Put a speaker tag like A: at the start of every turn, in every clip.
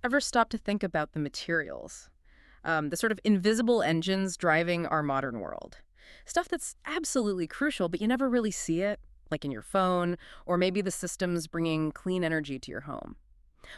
A: Ever stop to think about the materials? The sort of invisible engines driving our modern world. Stuff that's absolutely crucial, but you never really see it, like in your phone, or maybe the systems bringing clean energy to your home.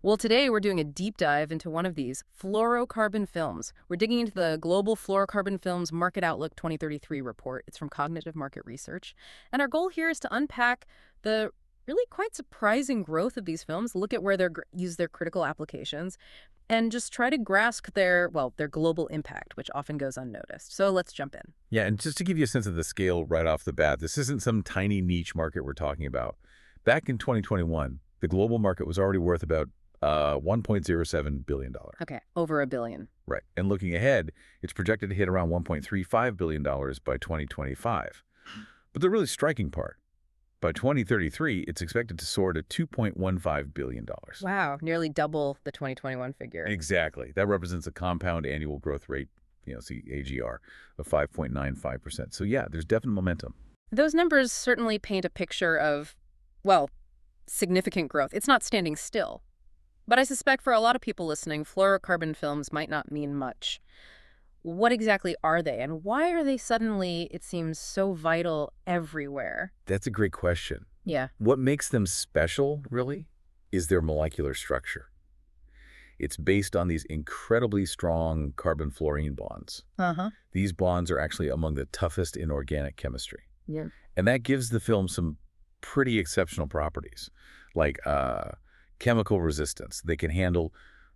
A: Well, today we're doing a deep dive into one of these, fluorocarbon films. We're digging into the Global Fluorocarbon Films Market Outlook 2033 report. It's from Cognitive Market Research. And our goal here is to unpack the really quite surprising growth of these films, look at where use their critical applications, and just try to grasp their global impact, which often goes unnoticed. So let's jump in.
B: Yeah, and just to give you a sense of the scale right off the bat, this isn't some tiny niche market we're talking about. Back in 2021, the global market was already worth about $1.07 billion.
A: Okay, over a billion.
B: Right. And looking ahead, it's projected to hit around $1.35 billion by 2025. But the really striking part, by 2033, it's expected to soar to $2.15 billion.
A: Wow, nearly double the 2021 figure.
B: Exactly. That represents a compound annual growth rate, AGR, of 5.95%. So yeah, there's definite momentum.
A: Those numbers certainly paint a picture of, well, significant growth. It's not standing still. But I suspect for a lot of people listening, fluorocarbon films might not mean much. What exactly are they, and why are they suddenly, it seems, so vital everywhere?
B: That's a great question.
A: Yeah.
B: What makes them special, really, is their molecular structure. It's based on these incredibly strong carbon-fluorine bonds.
A: Uh-huh.
B: These bonds are actually among the toughest in organic chemistry.
A: Yeah.
B: And that gives the film some pretty exceptional properties, like chemical resistance. They can handle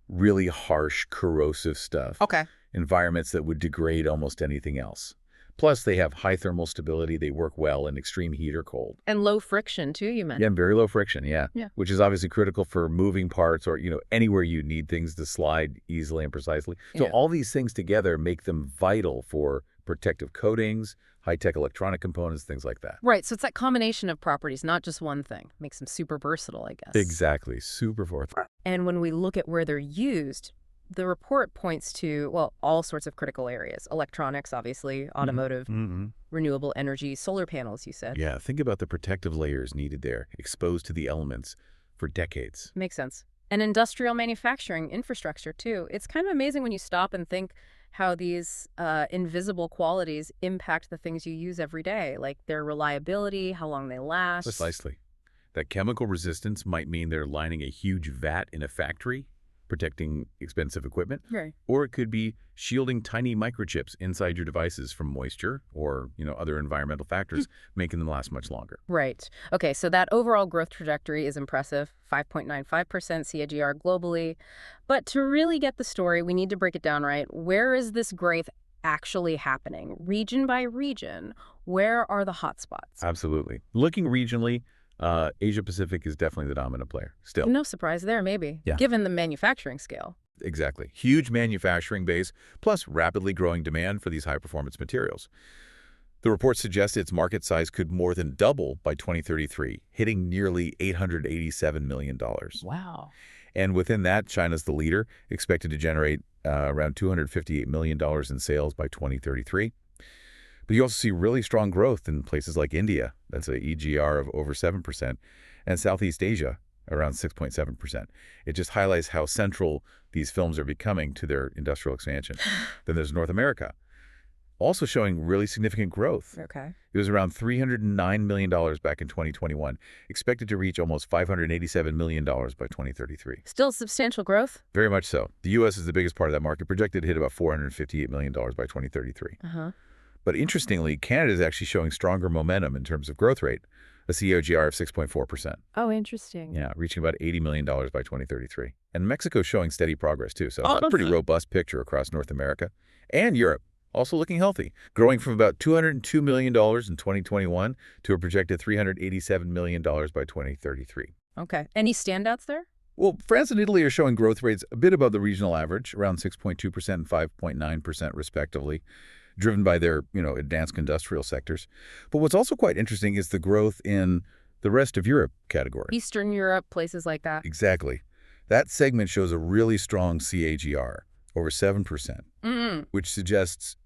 B: really harsh, corrosive stuff.
A: Okay.
B: Environments that would degrade almost anything else. Plus, they have high thermal stability. They work well in extreme heat or cold.
A: And low friction, too, you mentioned.
B: Yeah, and very low friction, yeah. Which is obviously critical for moving parts or, anywhere you need things to slide easily and precisely. So all these things together make them vital for protective coatings, high-tech electronic components, things like that.
A: Right, so it's that combination of properties, not just one thing. Makes them super versatile, I guess.
B: Exactly, super versatile.
A: And when we look at where they're used, the report points to, well, all sorts of critical areas. Electronics, obviously, automotive, renewable energy, solar panels, you said.
B: Yeah, think about the protective layers needed there, exposed to the elements for decades.
A: Makes sense. And industrial manufacturing infrastructure, too. It's kind of amazing when you stop and think how these invisible qualities impact the things you use every day, like their reliability, how long they last.
B: Precisely. That chemical resistance might mean they're lining a huge vat in a factory, protecting expensive equipment.
A: Right.
B: Or it could be shielding tiny microchips inside your devices from moisture or, other environmental factors, making them last much longer.
A: Right. Okay, so that overall growth trajectory is impressive, 5.95% CAGR globally. But to really get the story, we need to break it down right. Where is this growth actually happening? Region by region, where are the hotspots?
B: Absolutely. Looking regionally, Asia-Pacific is definitely the dominant player still.
A: No surprise there, maybe, given the manufacturing scale.
B: Exactly. Huge manufacturing base, plus rapidly growing demand for these high-performance materials. The report suggests its market size could more than double by 2033, hitting nearly $887 million.
A: Wow.
B: And within that, China's the leader, expected to generate around $258 million in sales by 2033. But you also see really strong growth in places like India, that's an EGR of over 7%, and Southeast Asia, around 6.7%. It just highlights how central these films are becoming to their industrial expansion. Then there's North America, also showing really significant growth.
A: Okay.
B: It was around $309 million back in 2021, expected to reach almost $587 million by 2033.
A: Still substantial growth?
B: Very much so. The U.S. is the biggest part of that market, projected to hit about $458 million by 2033.
A: Uh-huh.
B: But interestingly, Canada is actually showing stronger momentum in terms of growth rate, a CAGR of 6.4%.
A: Oh, interesting.
B: Yeah, reaching about $80 million by 2033. And Mexico showing steady progress, too. So it's a pretty robust picture across North America. And Europe, also looking healthy, growing from about $202 million in 2021 to a projected $387 million by 2033.
A: Okay. Any standouts there?
B: Well, France and Italy are showing growth rates a bit above the regional average, around 6.2% and 5.9% respectively, driven by their, advanced industrial sectors. But what's also quite interesting is the growth in the rest of Europe category.
A: Eastern Europe, places like that.
B: Exactly. That segment shows a really strong CAGR, over 7%, which suggests,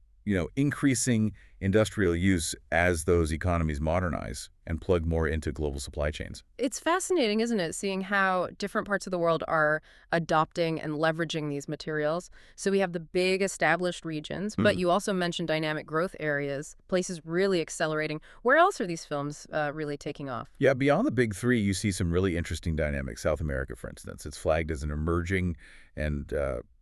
B: increasing industrial use as those economies modernize and plug more into global supply chains.
A: It's fascinating, isn't it, seeing how different parts of the world are adopting and leveraging these materials. So we have the big established regions, but you also mentioned dynamic growth areas, places really accelerating. Where else are these films really taking off?
B: Yeah, beyond the big three, you see some really interesting dynamics. South America, for instance, it's flagged as an emerging and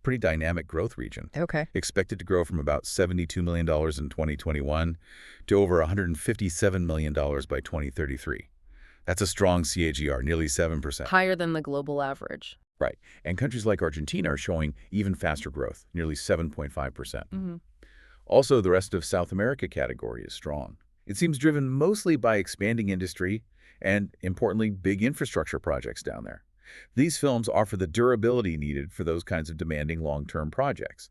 B: pretty dynamic growth region.
A: Okay.
B: Expected to grow from about $72 million in 2021 to over $157 million by 2033. That's a strong CAGR, nearly 7%.
A: Higher than the global average.
B: Right. And countries like Argentina are showing even faster growth, nearly 7.5%.
A: Mm-hmm.
B: Also, the rest of South America category is strong. It seems driven mostly by expanding industry and, importantly, big infrastructure projects down there. These films offer the durability needed for those kinds of demanding long-term projects.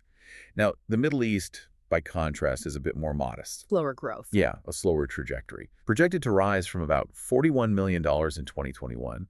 B: Now, the Middle East, by contrast, is a bit more modest.
A: Slower growth.
B: Yeah, a slower trajectory. Projected to rise from about $41 million in 2021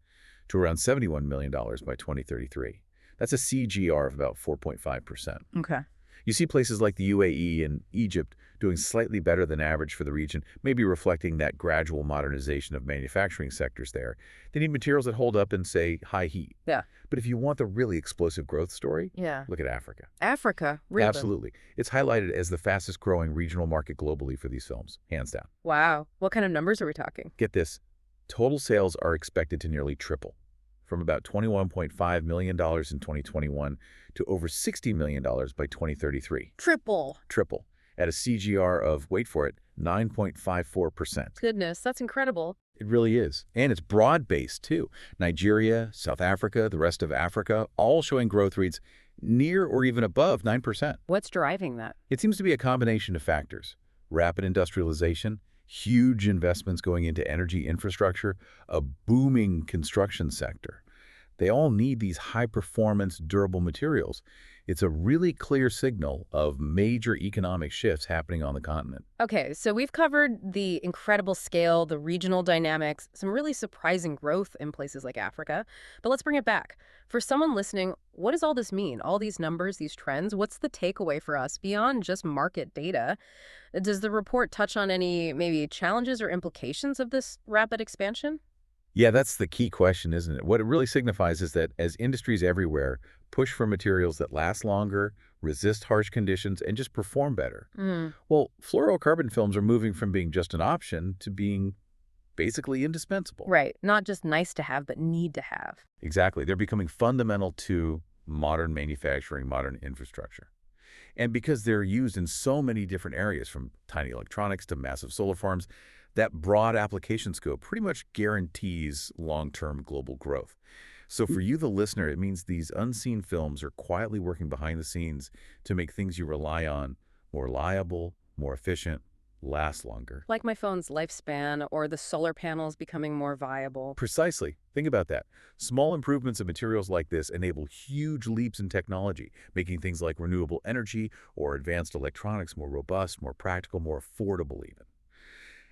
B: to around $71 million by 2033. That's a CGR of about 4.5%.
A: Okay.
B: You see places like the UAE and Egypt doing slightly better than average for the region, maybe reflecting that gradual modernization of manufacturing sectors there. They need materials that hold up in, say, high heat.
A: Yeah.
B: But if you want the really explosive growth story,
A: Yeah.
B: look at Africa.
A: Africa, really?
B: Absolutely. It's highlighted as the fastest growing regional market globally for these films, hands down.
A: Wow. What kind of numbers are we talking?
B: Get this, total sales are expected to nearly triple, from about $21.5 million in 2021 to over $60 million by 2033.
A: Triple.
B: Triple, at a CGR of, wait for it, 9.54%.
A: Goodness, that's incredible.
B: It really is. And it's broad-based, too. Nigeria, South Africa, the rest of Africa, all showing growth rates near or even above 9%.
A: What's driving that?
B: It seems to be a combination of factors. Rapid industrialization, huge investments going into energy infrastructure, a booming construction sector. They all need these high-performance, durable materials. It's a really clear signal of major economic shifts happening on the continent.
A: Okay, so we've covered the incredible scale, the regional dynamics, some really surprising growth in places like Africa. But let's bring it back. For someone listening, what does all this mean? All these numbers, these trends, what's the takeaway for us beyond just market data? Does the report touch on any maybe challenges or implications of this rapid expansion?
B: Yeah, that's the key question, isn't it? What it really signifies is that as industries everywhere push for materials that last longer, resist harsh conditions, and just perform better, well, fluorocarbon films are moving from being just an option to being basically indispensable.
A: Right. Not just nice to have, but need to have.
B: Exactly. They're becoming fundamental to modern manufacturing, modern infrastructure. And because they're used in so many different areas, from tiny electronics to massive solar farms, that broad application scope pretty much guarantees long-term global growth. So for you, the listener, it means these unseen films are quietly working behind the scenes to make things you rely on more reliable, more efficient, last longer.
A: Like my phone's lifespan or the solar panels becoming more viable.
B: Precisely. Think about that. Small improvements in materials like this enable huge leaps in technology, making things like renewable energy or advanced electronics more robust, more practical, more affordable even.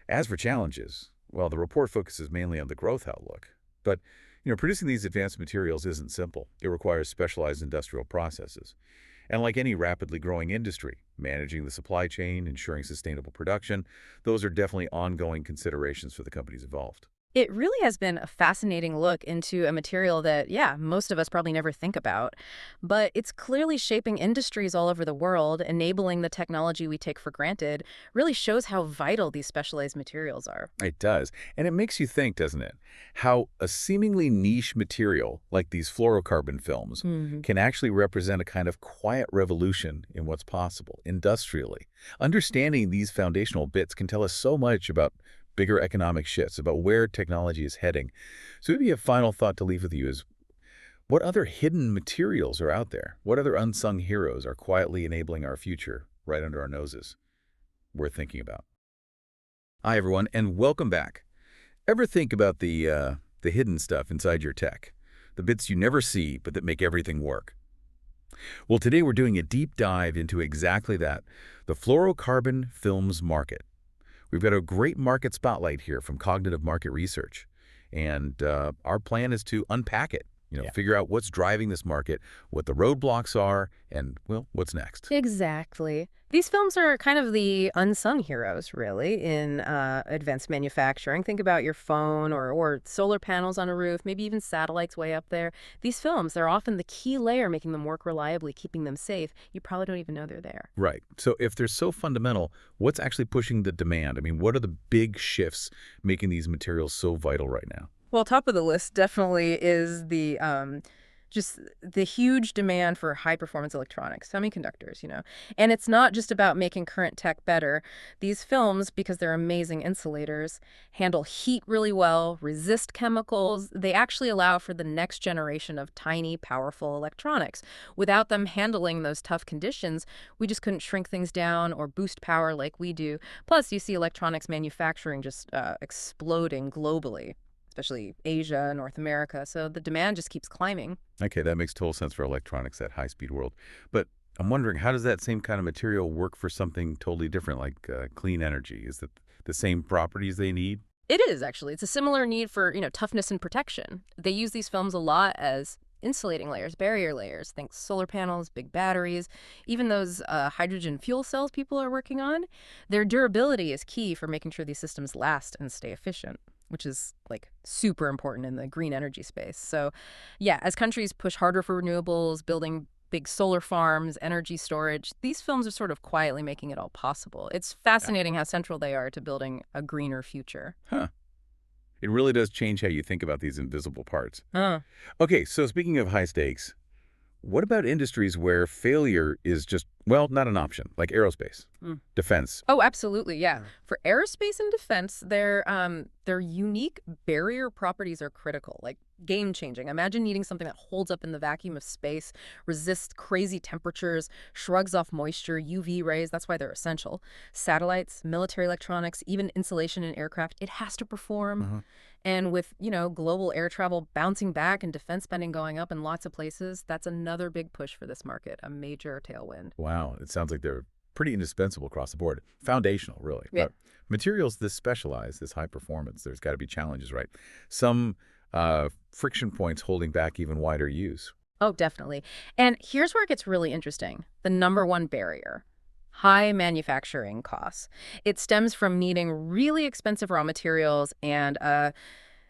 B: As for challenges, well, the report focuses mainly on the growth outlook. But, producing these advanced materials isn't simple. It requires specialized industrial processes. And like any rapidly growing industry, managing the supply chain, ensuring sustainable production, those are definitely ongoing considerations for the companies involved.
A: It really has been a fascinating look into a material that, yeah, most of us probably never think about. But it's clearly shaping industries all over the world, enabling the technology we take for granted. Really shows how vital these specialized materials are.
B: It does. And it makes you think, doesn't it, how a seemingly niche material like these fluorocarbon films can actually represent a kind of quiet revolution in what's possible industrially. Understanding these foundational bits can tell us so much about bigger economic shifts, about where technology is heading. So maybe a final thought to leave with you is, what other hidden materials are out there? What other unsung heroes are quietly enabling our future right under our noses? Worth thinking about. Hi, everyone, and welcome back. Ever think about the hidden stuff inside your tech? The bits you never see, but that make everything work? Well, today we're doing a deep dive into exactly that, the fluorocarbon films market. We've got a great market spotlight here from Cognitive Market Research, and our plan is to unpack it, You know, figure out what's driving this market, what the roadblocks are, and, well, what's next.
A: Exactly. These films are kind of the unsung heroes, really, in advanced manufacturing. Think about your phone or solar panels on a roof, maybe even satellites way up there. These films, they're often the key layer making them work reliably, keeping them safe. You probably don't even know they're there.
B: Right. So if they're so fundamental, what's actually pushing the demand? I mean, what are the big shifts making these materials so vital right now?
A: Well, top of the list definitely is the just the huge demand for high performance electronics, semiconductors, And it's not just about making current tech better. These films, because they're amazing insulators, handle heat really well, resist chemicals. They actually allow for the next generation of tiny, powerful electronics. Without them handling those tough conditions, we just couldn't shrink things down or boost power like we do. Plus, you see electronics manufacturing just exploding globally, especially Asia, North America. So the demand just keeps climbing.
B: Okay, that makes total sense for electronics, that high-speed world. But I'm wondering, how does that same kind of material work for something totally different, like clean energy? Is it the same properties they need?
A: It is, actually. It's a similar need for, toughness and protection. They use these films a lot as insulating layers, barrier layers. Think solar panels, big batteries, even those hydrogen fuel cells people are working on. Their durability is key for making sure these systems last and stay efficient, which is like super important in the green energy space. So yeah, as countries push harder for renewables, building big solar farms, energy storage, these films are sort of quietly making it all possible. It's fascinating how central they are to building a greener future.
B: Huh. It really does change how you think about these invisible parts.
A: Huh.
B: Okay, so speaking of high stakes, what about industries where failure is just, well, not an option, like aerospace, defense?
A: Oh, absolutely, yeah. For aerospace and defense, their unique barrier properties are critical, like game-changing. Imagine needing something that holds up in the vacuum of space, resists crazy temperatures, shrugs off moisture, UV rays. That's why they're essential. Satellites, military electronics, even insulation in aircraft, it has to perform. And with, global air travel bouncing back and defense spending going up in lots of places, that's another big push for this market, a major tailwind.
B: Wow, it sounds like they're pretty indispensable across the board. Foundational, really.
A: Yeah.
B: But materials this specialized, this high performance, there's got to be challenges, right? Some friction points holding back even wider use.
A: Oh, definitely. And here's where it gets really interesting. The number one barrier: high manufacturing costs. It stems from needing really expensive raw materials and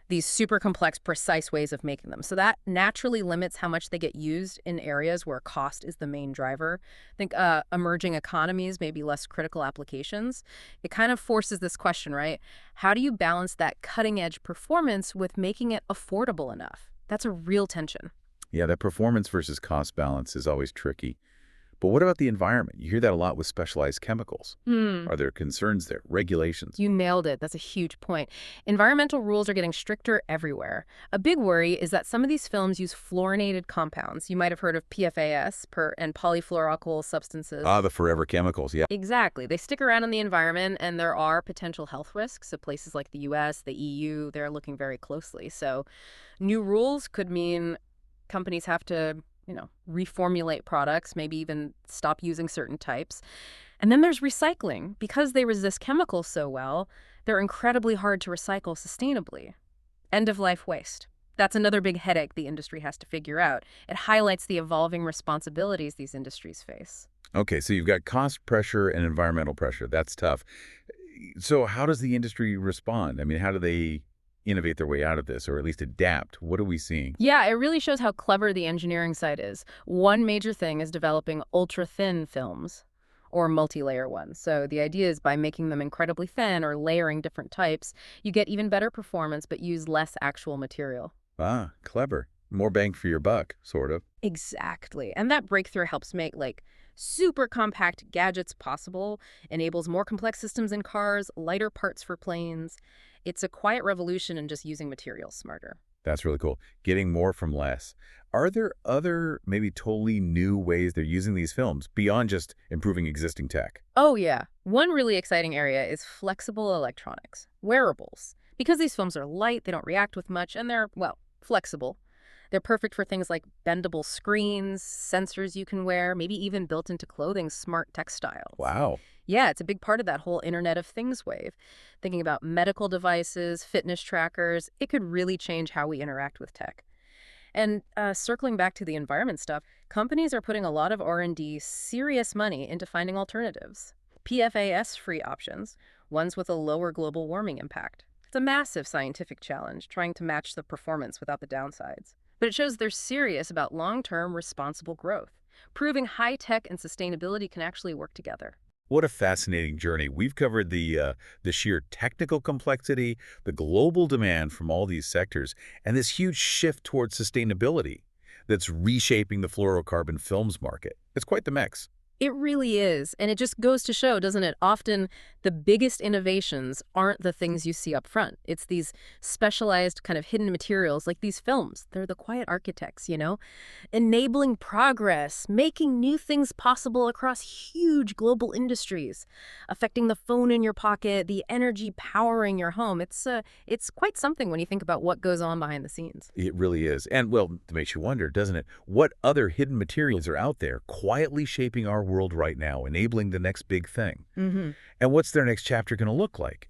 A: these super complex, precise ways of making them. So that naturally limits how much they get used in areas where cost is the main driver. Think emerging economies, maybe less critical applications. It kind of forces this question, right? How do you balance that cutting-edge performance with making it affordable enough? That's a real tension.
B: Yeah, that performance versus cost balance is always tricky. But what about the environment? You hear that a lot with specialized chemicals. Are there concerns there? Regulations?
A: You nailed it. That's a huge point. Environmental rules are getting stricter everywhere. A big worry is that some of these films use fluorinated compounds. You might have heard of PFAS and polyfluoroalkyl substances.
B: Ah, the forever chemicals, yeah.
A: Exactly. They stick around in the environment, and there are potential health risks. So places like the US, the EU, they're looking very closely. So new rules could mean companies have to reformulate products, maybe even stop using certain types. And then there's recycling. Because they resist chemicals so well, they're incredibly hard to recycle sustainably. End-of-life waste. That's another big headache the industry has to figure out. It highlights the evolving responsibilities these industries face.
B: Okay, so you've got cost pressure and environmental pressure. That's tough. So how does the industry respond? I mean, how do they innovate their way out of this, or at least adapt? What are we seeing?
A: Yeah, it really shows how clever the engineering side is. One major thing is developing ultra-thin films, or multi-layer ones. So the idea is by making them incredibly thin or layering different types, you get even better performance but use less actual material.
B: Ah, clever. More bang for your buck, sort of.
A: Exactly. And that breakthrough helps make, super compact gadgets possible, enables more complex systems in cars, lighter parts for planes. It's a quiet revolution in just using materials smarter.
B: That's really cool. Getting more from less. Are there other, maybe totally new ways they're using these films beyond just improving existing tech?
A: Oh, yeah. One really exciting area is flexible electronics, wearables. Because these films are light, they don't react with much, and they're, flexible. They're perfect for things like bendable screens, sensors you can wear, maybe even built into clothing smart textiles.
B: Wow.
A: Yeah, it's a big part of that whole Internet of Things wave. Thinking about medical devices, fitness trackers, it could really change how we interact with tech. And circling back to the environment stuff, companies are putting a lot of R&D, serious money into finding alternatives. PFAS-free options, ones with a lower global warming impact. It's a massive scientific challenge, trying to match the performance without the downsides. But it shows they're serious about long-term responsible growth, proving high-tech and sustainability can actually work together.
B: What a fascinating journey. We've covered the sheer technical complexity, the global demand from all these sectors, and this huge shift towards sustainability that's reshaping the fluorocarbon films market. It's quite the mix.
A: It really is. And it just goes to show, doesn't it? Often the biggest innovations aren't the things you see up front. It's these specialized kind of hidden materials like these films. They're the quiet architects, enabling progress, making new things possible across huge global industries, affecting the phone in your pocket, the energy powering your home. It's quite something when you think about what goes on behind the scenes.
B: It really is. And, well, it makes you wonder, doesn't it? What other hidden materials are out there quietly shaping our world right now, enabling the next big thing?
A: Mm-hmm.
B: And what's their next chapter going to look like?